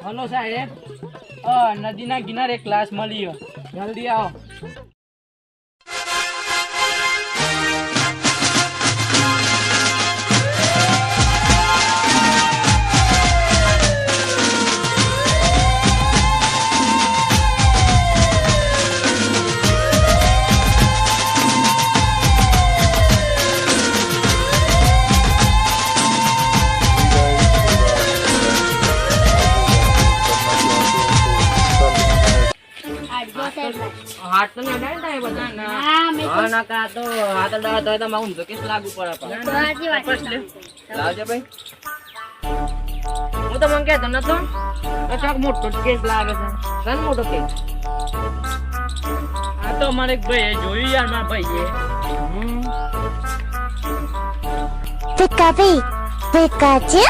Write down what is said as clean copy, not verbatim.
Hello સાહેબ, નદીના કિનારે ક્લાસ મળી જલ્દી આવો. હાથ તો ના ડાય થાય બધા ના ના કા તો હાથ ડાય તો તમારે ઊંધો કેસ લાગુ પડે લાવજે ભાઈ. હું તો મને કહેતો નતો અચાક મોટો કેસ લાગે છે. ઘણ મોટો કેસ. આ તો અમારે ભાઈ જોયું યાર, મારા ભાઈએ Pikachu, Pikachu.